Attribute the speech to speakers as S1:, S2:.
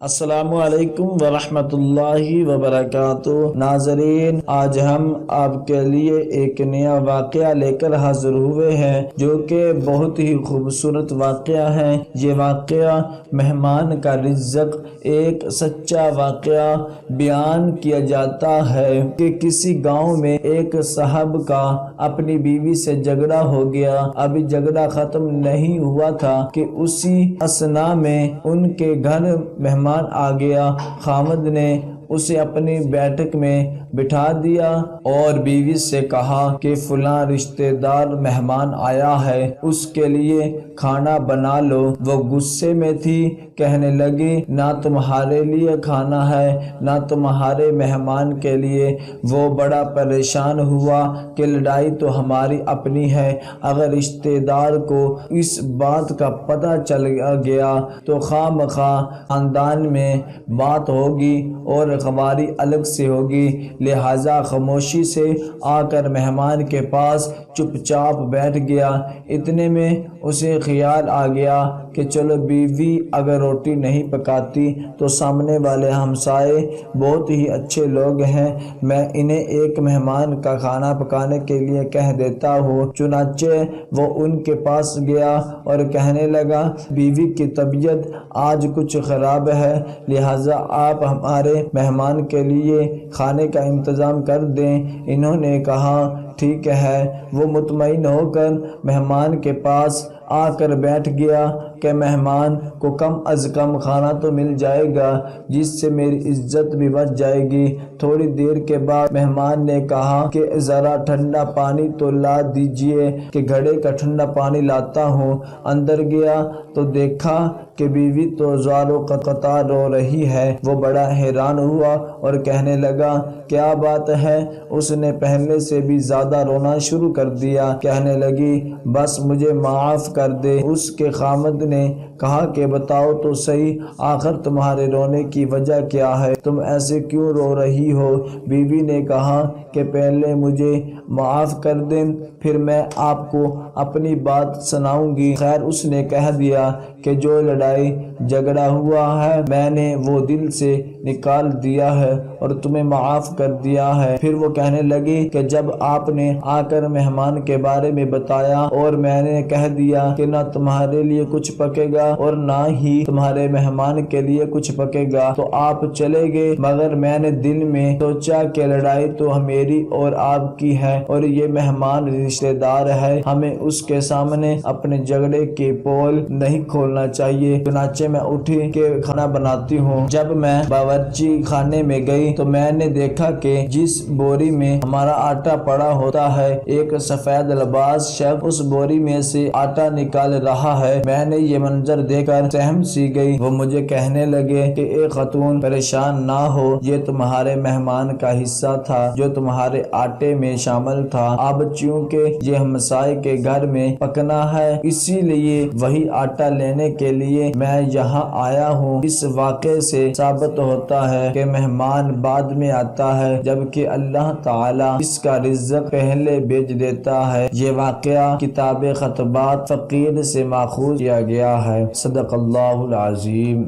S1: السلام علیکم ورحمۃ اللہ وبرکاتہ۔ ناظرین، آج ہم آپ کے لیے ایک نیا واقعہ لے کر حاضر ہوئے ہیں جو کہ بہت ہی خوبصورت واقعہ ہے۔ یہ واقعہ مہمان کا رزق، ایک سچا واقعہ بیان کیا جاتا ہے کہ کسی گاؤں میں ایک صاحب کا اپنی بیوی سے جھگڑا ہو گیا۔ ابھی جھگڑا ختم نہیں ہوا تھا کہ اسی اثنا میں ان کے گھر مہمان آ گیا۔ خامد نے اسے اپنی بیٹھک میں بٹھا دیا اور بیوی سے کہا کہ فلاں رشتہ دار مہمان آیا ہے، اس کے لیے کھانا بنا لو۔ وہ غصے میں تھی، کہنے لگی نہ تمہارے لیے کھانا ہے نہ تمہارے مہمان کے لیے۔ وہ بڑا پریشان ہوا کہ لڑائی تو ہماری اپنی ہے، اگر رشتہ دار کو اس بات کا پتہ چل گیا تو خواہ مخواہ خاندان میں بات ہوگی اور خواری الگ سے ہوگی۔ لہٰذا خاموشی سے آ کر مہمان کے پاس چپ چاپ بیٹھ گیا۔ اتنے میں اسے خیال آ گیا کہ چلو بیوی اگر روٹی نہیں پکاتی تو سامنے والے ہمسائے بہت ہی اچھے لوگ ہیں، میں انہیں ایک مہمان کا کھانا پکانے کے لیے کہہ دیتا ہوں۔ چنانچہ وہ ان کے پاس گیا اور کہنے لگا بیوی کی طبیعت آج کچھ خراب ہے، لہٰذا آپ ہمارے مہمان کے لیے کھانے کا انتظام کر دیں۔ انہوں نے کہا ٹھیک ہے۔ وہ مطمئن ہو کر مہمان کے پاس آ کر بیٹھ گیا کہ مہمان کو کم از کم کھانا تو مل جائے گا جس سے میری عزت بھی بچ جائے گی۔ تھوڑی دیر کے بعد مہمان نے کہا کہ ذرا ٹھنڈا پانی تو لا دیجئے کہ گھڑے کا ٹھنڈا پانی لاتا ہوں۔ اندر گیا تو دیکھا کہ بیوی تو زار و قطار رو رہی ہے۔ وہ بڑا حیران ہوا اور کہنے لگا کیا بات ہے؟ اس نے پہلے سے بھی زیادہ رونا شروع کر دیا، کہنے لگی بس مجھے معاف کر دے۔ اس کے خامد نے کہا کہ بتاؤ تو صحیح، آخر تمہارے رونے کی وجہ کیا ہے؟ تم ایسے کیوں رو رہی ہو؟ بیوی نے کہا کہ پہلے مجھے معاف کر دیں، پھر میں آپ کو اپنی بات سناؤں گی۔ خیر، اس نے کہہ دیا کہ جو لڑائی جھگڑا ہوا ہے میں نے وہ دل سے نکال دیا ہے اور تمہیں معاف کر دیا ہے۔ پھر وہ کہنے لگی کہ جب آپ نے آ کر مہمان کے بارے میں بتایا اور میں نے کہہ دیا کہ نہ تمہارے لیے کچھ پکے گا اور نہ ہی تمہارے مہمان کے لیے کچھ پکے گا تو آپ چلے گئے، مگر میں نے دل میں سوچا کہ لڑائی تو میری اور آپ کی ہے اور یہ مہمان رشتہ دار ہے، ہمیں اس کے سامنے اپنے جھگڑے کے پول نہیں کھولنا چاہیے۔ چنانچہ میں اٹھی کہ کھانا بناتی ہوں۔ جب میں باورچی خانے میں گئی تو میں نے دیکھا کہ جس بوری میں ہمارا آٹا پڑا ہوتا ہے ایک سفید لباس شخص اس بوری میں سے آٹا نکال رہا ہے۔ میں نے یہ منظر دیکھ کر سہم سی گئی۔ وہ مجھے کہنے لگے کہ اے خاتون پریشان نہ ہو، یہ تمہارے مہمان کا حصہ تھا جو تمہارے آٹے میں شامل تھا، اب چونکہ یہ ہمسائے کے گھر میں پکنا ہے اسی لیے وہی آٹا لینے کے لیے میں یہاں آیا ہوں۔ اس واقعے سے ثابت ہوتا ہے کہ مہمان بعد میں آتا ہے جبکہ اللہ تعالی اس کا رزق پہلے بھیج دیتا ہے۔ یہ واقعہ کتاب خطبات فقیر سے ماخوذ کیا گیا ہے۔ صدق اللہ العظیم۔